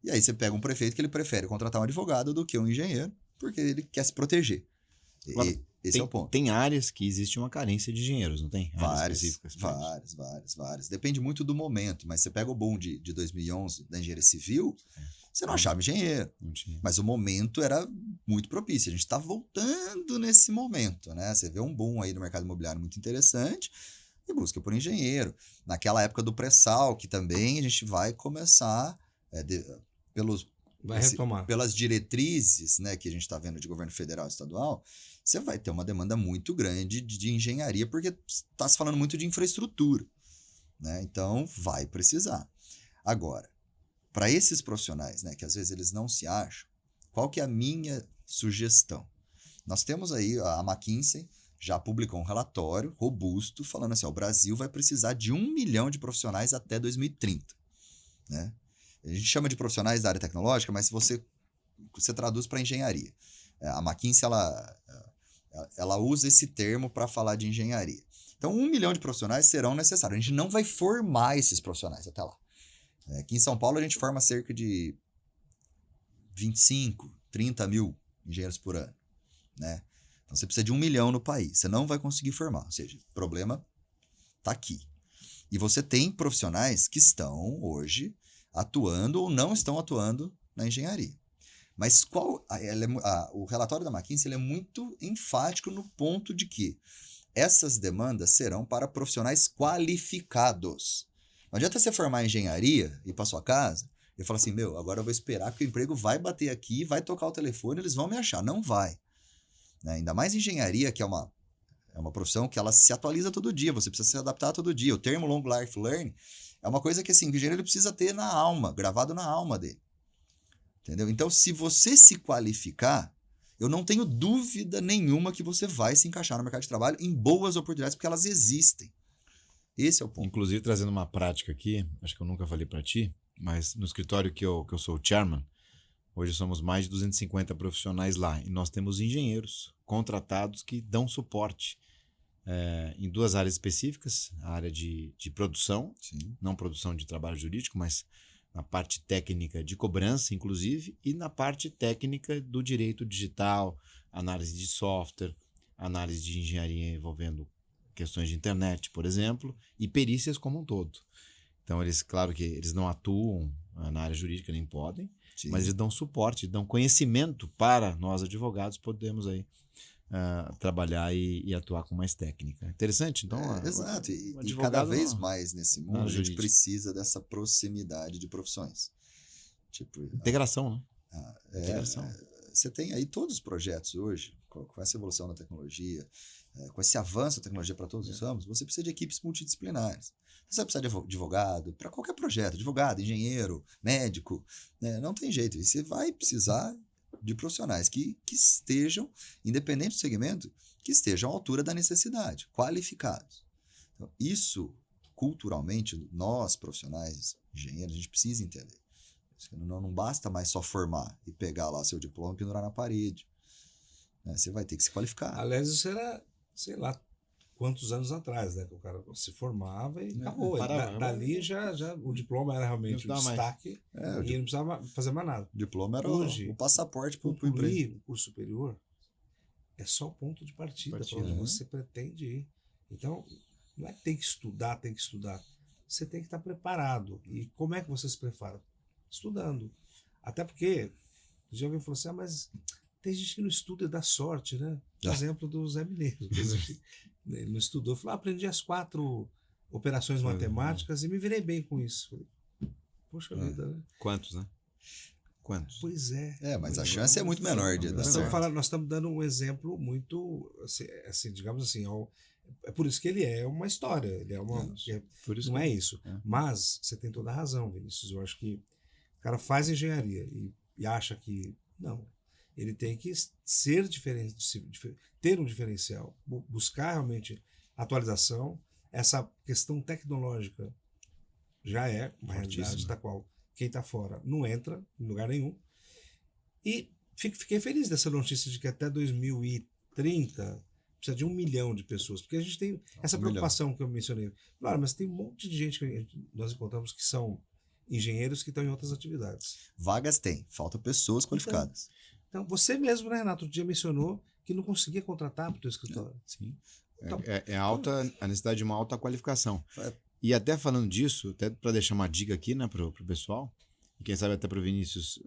e aí você pega um prefeito que ele prefere contratar um advogado do que um engenheiro, porque ele quer se proteger. Esse é o ponto. Tem áreas que existe uma carência de engenheiros, não tem? Áreas específicas. Várias. Depende muito do momento, mas você pega o boom de 2011 da engenharia civil, você não achava engenheiro. Não tinha. Mas o momento era muito propício. A gente está voltando nesse momento, né? Você vê um boom aí no mercado imobiliário muito interessante e busca por engenheiro. Naquela época do pré-sal, que também a gente vai começar Vai retomar. pelas diretrizes, né, que a gente está vendo de governo federal e estadual, você vai ter uma demanda muito grande de engenharia, porque está se falando muito de infraestrutura, né? Então, vai precisar. Agora, para esses profissionais, né, que às vezes eles não se acham, qual que é a minha sugestão? Nós temos aí, a McKinsey já publicou um relatório robusto falando assim, ó, o Brasil vai precisar de 1 milhão de profissionais até 2030, né? A gente chama de profissionais da área tecnológica, mas se você traduz para engenharia. A McKinsey, ela usa esse termo para falar de engenharia. Então, 1 milhão de profissionais serão necessários. A gente não vai formar esses profissionais até lá. Aqui em São Paulo, a gente forma cerca de 25, 30 mil engenheiros por ano, né? Então, você precisa de 1 milhão no país. Você não vai conseguir formar. Ou seja, o problema está aqui. E você tem profissionais que estão hoje atuando ou não estão atuando na engenharia. Mas o relatório da McKinsey ele é muito enfático no ponto de que essas demandas serão para profissionais qualificados. Não adianta você formar engenharia e ir para sua casa e falar assim, agora eu vou esperar que o emprego vai bater aqui, vai tocar o telefone, eles vão me achar. Não vai. Né? Ainda mais engenharia, que é uma profissão que ela se atualiza todo dia, você precisa se adaptar todo dia. O termo long life learning é uma coisa que assim, o engenheiro ele precisa ter na alma, gravado na alma dele. Entendeu? Então, se você se qualificar, eu não tenho dúvida nenhuma que você vai se encaixar no mercado de trabalho em boas oportunidades, porque elas existem. Esse é o ponto. Inclusive, trazendo uma prática aqui, acho que eu nunca falei para ti, mas no escritório que eu sou o chairman, hoje somos mais de 250 profissionais lá e nós temos engenheiros contratados que dão suporte em 2 áreas específicas, a área de produção, Sim. não produção de trabalho jurídico, mas na parte técnica de cobrança, inclusive, e na parte técnica do direito digital, análise de software, análise de engenharia envolvendo questões de internet, por exemplo, e perícias como um todo. Então, claro que eles não atuam na área jurídica, nem podem, Sim. mas eles dão suporte, dão conhecimento para nós advogados, podemos aí trabalhar e atuar com mais técnica. Interessante? Então, exato. E cada vez mais nesse mundo a gente precisa dessa proximidade de profissões. Tipo, integração, né? Integração. Você tem aí todos os projetos hoje, com essa evolução da tecnologia, com esse avanço da tecnologia para todos os ramos, você precisa de equipes multidisciplinares. Você vai precisar de advogado para qualquer projeto, advogado, engenheiro, médico, né? Não tem jeito. E você vai precisar de profissionais que estejam, independente do segmento, que estejam à altura da necessidade, qualificados. Então, isso, culturalmente, nós, profissionais, engenheiros, a gente precisa entender. Não basta mais só formar e pegar lá seu diploma e pendurar na parede. Né? Você vai ter que se qualificar. Aliás, isso era, sei lá, quantos anos atrás, né? Que o cara se formava e acabou. Dali já o diploma era realmente o destaque e não precisava fazer mais nada. O diploma era hoje, o passaporte para o emprego. O curso superior é só o ponto de partida para onde você pretende ir. Então, não é que tem que estudar. Você tem que estar preparado. E como é que você se prepara? Estudando. Até porque, já alguém falou assim, mas tem gente que não estuda e dá sorte, né? Por exemplo do Zé Mineiro. Ele não estudou. Falou, aprendi as 4 operações matemáticas e me virei bem com isso. Falei, poxa vida, né? Quantos, né? Quantos? Pois é. Mas a chance é muito menor de dar certo. Nós estamos dando um exemplo muito, assim, digamos assim, é por isso que ele é uma história. Ele é uma. Não é isso. Mas você tem toda a razão, Vinícius. Eu acho que o cara faz engenharia e acha que. Não. Ele tem que ser diferente, ter um diferencial, buscar realmente atualização, essa questão tecnológica já é uma realidade Fortíssima. da qual quem está fora não entra em lugar nenhum. E fiquei feliz dessa notícia de que até 2030 precisa de 1 milhão de pessoas, porque a gente tem essa 1 milhão. preocupação que eu mencionei. Claro, mas tem um monte de gente que nós encontramos que são engenheiros que estão em outras atividades. Vagas tem, falta pessoas qualificadas. Então, você mesmo, né, Renato, outro dia mencionou que não conseguia contratar para o teu escritório. Sim. Então, É alta, a necessidade de uma alta qualificação. É. E até falando disso, até para deixar uma dica aqui, né, pro pessoal, e quem sabe até para o Vinícius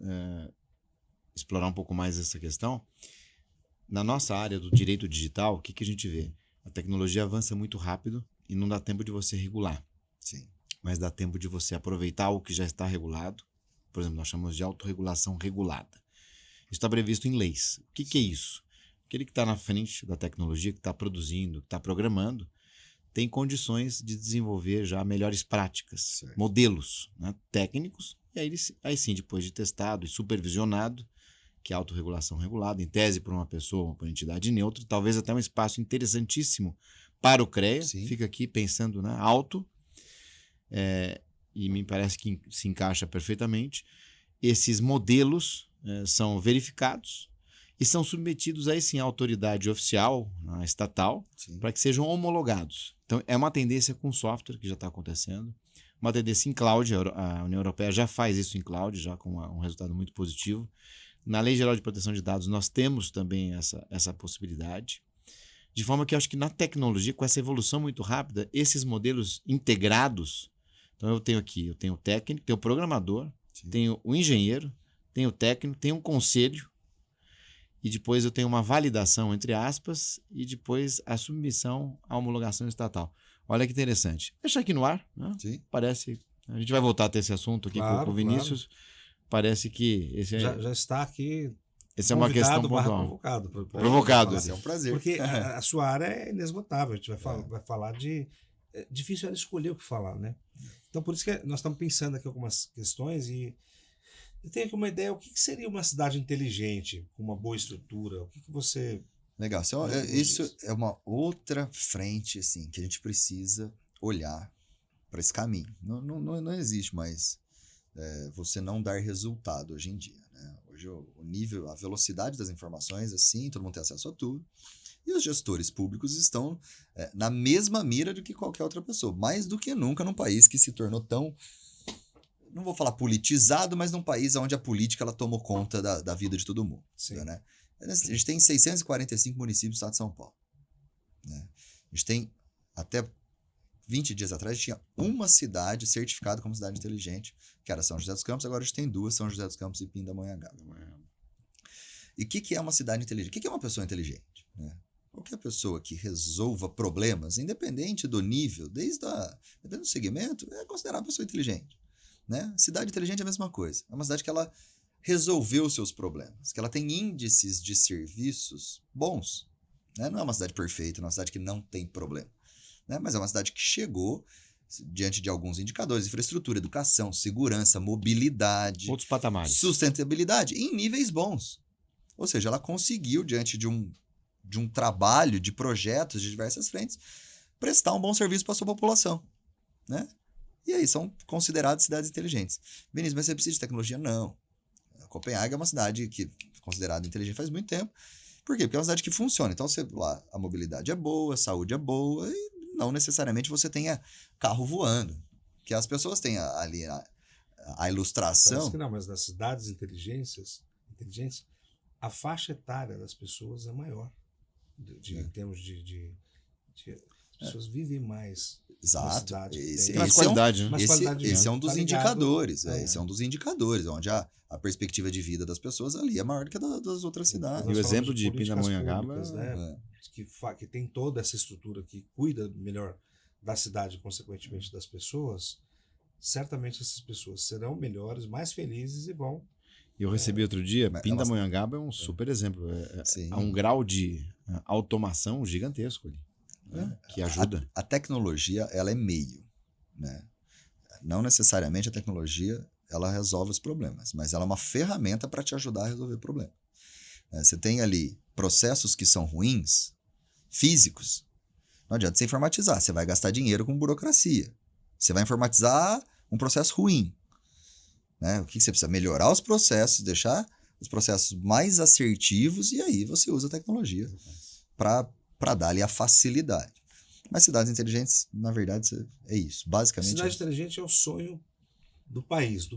explorar um pouco mais essa questão, na nossa área do direito digital, o que a gente vê? A tecnologia avança muito rápido e não dá tempo de você regular, Sim. mas dá tempo de você aproveitar o que já está regulado. Por exemplo, nós chamamos de autorregulação regulada. Isso está previsto em leis. O que é isso? Aquele que está na frente da tecnologia, que está produzindo, que está programando, tem condições de desenvolver já melhores práticas, Certo. modelos, né, técnicos, e aí sim, depois de testado e supervisionado, que é a autorregulação regulada, em tese por uma pessoa, por entidade neutra, talvez até um espaço interessantíssimo para o CREA, Sim. fica aqui pensando, né, alto, e me parece que se encaixa perfeitamente. Esses modelos são verificados e são submetidos aí sim à autoridade oficial, à estatal, Sim. para que sejam homologados. Então, é uma tendência com software que já está acontecendo, uma tendência em cloud, a União Europeia já faz isso em cloud, já com um resultado muito positivo. Na Lei Geral de Proteção de Dados, nós temos também essa possibilidade, de forma que eu acho que na tecnologia, com essa evolução muito rápida, esses modelos integrados, então eu tenho o técnico, tenho o programador, Sim. tenho o engenheiro, tenho o técnico, tenho um conselho, e depois eu tenho uma validação, entre aspas, e depois a submissão à homologação estatal. Olha que interessante. Deixa aqui no ar, né? Sim. Parece... A gente vai voltar a ter esse assunto aqui Claro, com o Vinícius. Parece que Já está aqui essa é uma questão convidado barra pontual. provocado. Provocado. Vai ser um prazer. Porque a sua área é inesgotável. A gente vai falar de... É difícil ela escolher o que falar, né? Então, por isso que nós estamos pensando aqui algumas questões e eu tenho aqui uma ideia. O que seria uma cidade inteligente, com uma boa estrutura? O que você... Legal. Isso é uma outra frente, assim, que a gente precisa olhar para esse caminho. Não existe mais você não dar resultado hoje em dia, né? Hoje o nível, a velocidade das informações, assim, todo mundo tem acesso a tudo. E os gestores públicos estão na mesma mira do que qualquer outra pessoa. Mais do que nunca num país que se tornou tão... Não vou falar politizado, mas num país onde a política ela tomou conta da vida de todo mundo. Sim. Né? A gente tem 645 municípios do estado de São Paulo. Né? A gente tem, até 20 dias atrás, a gente tinha uma cidade certificada como cidade inteligente, que era São José dos Campos, agora a gente tem duas, São José dos Campos e Pindamonhangaba. E o que é uma cidade inteligente? O que é uma pessoa inteligente? Né? Qualquer pessoa que resolva problemas, independente do nível, dependendo do segmento, é considerada uma pessoa inteligente. Né? Cidade inteligente é a mesma coisa. É uma cidade que ela resolveu os seus problemas, que ela tem índices de serviços bons. Né? Não é uma cidade perfeita, não é uma cidade que não tem problema. Né? Mas é uma cidade que chegou diante de alguns indicadores, infraestrutura, educação, segurança, mobilidade, Outros patamares. sustentabilidade, em níveis bons. Ou seja, ela conseguiu, diante de um trabalho, de projetos de diversas frentes, prestar um bom serviço para a sua população. Né? E aí são consideradas cidades inteligentes. Vinícius, mas você precisa de tecnologia? Não. A Copenhague é uma cidade que é considerada inteligente faz muito tempo. Por quê? Porque é uma cidade que funciona. Então, lá a mobilidade é boa, a saúde é boa, e não necessariamente você tenha carro voando. Que as pessoas têm ali a ilustração. Parece que não, mas nas cidades inteligentes, a faixa etária das pessoas é maior. Em termos de as pessoas vivem mais. Exato. Esse qualidade, né? Esse é um dos indicadores. É. Esse é um dos indicadores, onde a perspectiva de vida das pessoas ali é maior do que a das outras cidades. E o exemplo de políticas Pindamonhangaba, públicas, né? Que tem toda essa estrutura que cuida melhor da cidade e, consequentemente, das pessoas, certamente essas pessoas serão melhores, mais felizes e vão. eu recebi outro dia, Mas Pindamonhangaba é um super exemplo. Sim. Há um grau de automação gigantesco ali, que ajuda. A tecnologia, ela é meio, né? Não necessariamente a tecnologia, ela resolve os problemas, mas ela é uma ferramenta para te ajudar a resolver o problema. Você tem ali processos que são ruins, físicos, Não adianta você informatizar, você vai gastar dinheiro com burocracia. Você vai informatizar um processo ruim. Né? O que você precisa? Melhorar os processos, deixar os processos mais assertivos e aí você usa a tecnologia para dar ali a facilidade. Mas cidades inteligentes, na verdade, é isso. Basicamente. Cidade inteligente é o sonho do país,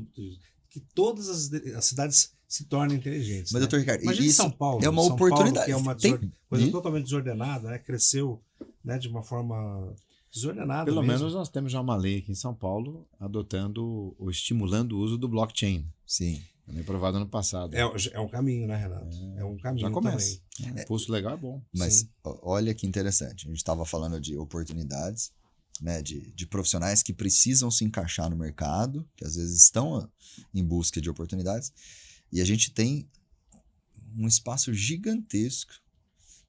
que todas as cidades se tornem inteligentes. Mas, né? doutor Ricardo, Imagina isso São Paulo. é uma São oportunidade. Paulo, que é uma Tem- coisa totalmente desordenada, né? Cresceu, né, de uma forma desordenada. Pelo mesmo. menos nós temos já uma lei aqui em São Paulo adotando ou estimulando o uso do blockchain. Sim. Também aprovado ano passado. É um caminho, né, Renato? É um caminho Já começa. também. O pulso legal é bom. Mas Sim. olha que interessante. A gente estava falando de oportunidades, né, de profissionais que precisam se encaixar no mercado, que às vezes estão em busca de oportunidades. E a gente tem um espaço gigantesco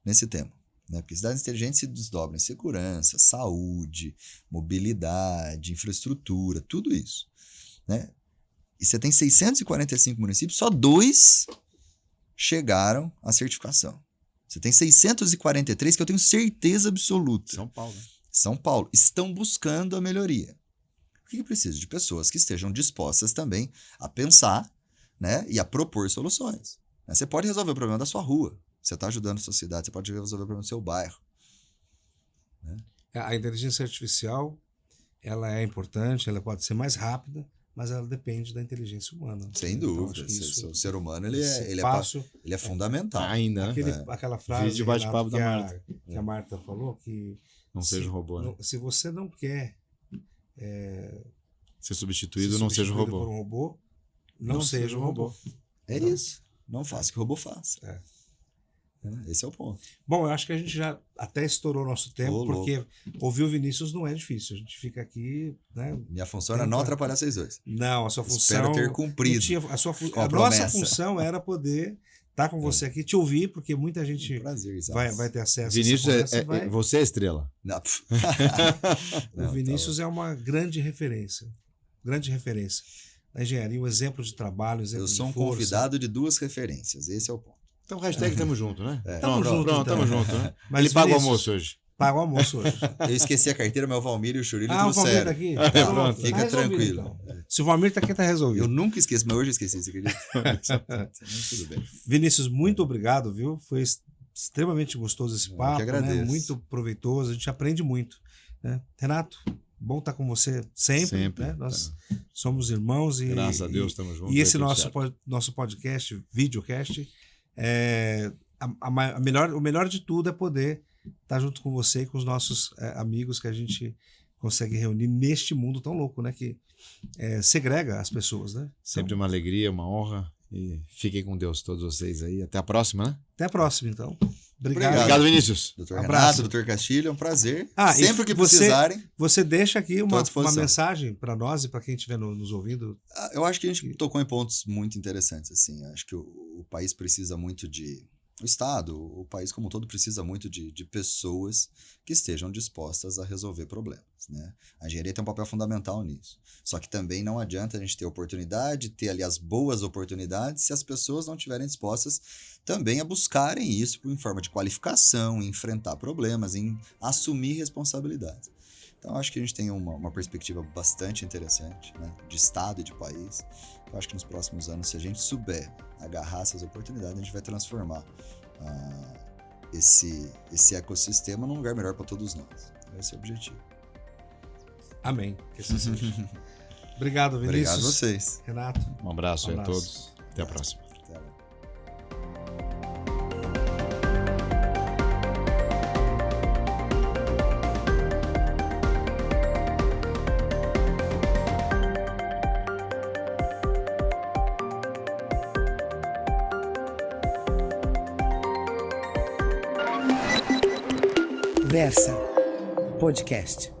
nesse tema. Né? Porque cidades inteligentes se desdobram em segurança, saúde, mobilidade, infraestrutura, tudo isso. Né? E você tem 645 municípios, só 2 chegaram à certificação. Você tem 643 que eu tenho certeza absoluta. São Paulo. São Paulo estão buscando a melhoria. O que precisa? De pessoas que estejam dispostas também a pensar, né, e a propor soluções. Né? Você pode resolver o problema da sua rua. Você está ajudando a sua cidade, você pode resolver o problema do seu bairro. A inteligência artificial, ela é importante, ela pode ser mais rápida, mas ela depende da inteligência humana. Sem Então, dúvida. acho que isso- O ser humano esse ele passo, é fundamental. Ainda, né? aquela frase, Vídeo bate-papo Renato, da Marta. que a Marta falou, que Não seja um robô, né? se você não quer Ser ser substituído, não seja um substituído robô. por um robô, não seja um robô. É isso. Não faça o que o robô faz. É. Esse é o ponto. Bom, eu acho que a gente já até estourou nosso tempo, Ô, porque ouvir o Vinícius não é difícil. A gente fica aqui, né? Minha função era não atrapalhar vocês dois. Não, a sua função... Espero ter não cumprido. tinha- a com a nossa promessa. função era poder estar com você aqui, te ouvir, porque muita gente Prazer, Isaac. vai ter acesso a Vinícius, essa conversa, vai- você é a estrela. Não. O Não, Vinícius é uma grande referência na engenharia, um exemplo de trabalho, um exemplo Eu sou de um força. convidado de 2 referências. Esse é o ponto. Então, hashtag tamo junto, né? Tamo junto, Pronto, então. tamo junto, né? Mas, Ele paga o Vinícius, almoço hoje. Paga o almoço hoje. Eu esqueci a carteira, mas o Valmir e o Churilho O Valmir trouxeram. tá aqui? Pronto. Tá Fica resolvido, tranquilo. então. Se o Valmir tá aqui, tá resolvido. Eu nunca esqueço, mas hoje eu esqueci, você acredita? Mas tudo bem. Vinícius, muito obrigado, viu? Foi extremamente gostoso esse Eu papo, que agradeço. né? Muito proveitoso, a gente aprende muito. Né? Renato, bom estar com você sempre. Sempre. Né? Nós somos irmãos e, Graças a Deus, tamo junto. e esse Vai tudo nosso certo. podcast, videocast, o melhor de tudo é poder estar junto com você e com os nossos amigos que a gente consegue reunir neste mundo tão louco, né? Que segrega as pessoas, né? Sempre uma alegria, uma honra. E fiquem com Deus, todos vocês aí. Até a próxima, né? Até a próxima, então. Obrigado. Obrigado, Vinícius. Doutor Abraço. Renato, doutor Castilho, é um prazer. E Sempre que você- precisarem. Você deixa aqui Tô à uma disposição. mensagem para nós e para quem estiver nos ouvindo. Eu acho que a gente tocou em pontos muito interessantes. Assim. Acho que o país precisa muito de... O Estado, o país como um todo precisa muito de pessoas que estejam dispostas a resolver problemas. Né? A engenharia tem um papel fundamental nisso. Só que também não adianta a gente ter oportunidade, ter ali as boas oportunidades, se as pessoas não estiverem dispostas também a buscarem isso em forma de qualificação, em enfrentar problemas, em assumir responsabilidades. Então, acho que a gente tem uma perspectiva bastante interessante, né, de Estado e de país. Eu acho que nos próximos anos, se a gente souber agarrar essas oportunidades, a gente vai transformar esse ecossistema num lugar melhor para todos nós. Esse é o objetivo. Amém. Que assim seja. Obrigado, Vinícius. Obrigado a vocês. Renato. Um abraço aí a abraço. todos. Até a próxima. Até lá. Versa Podcast.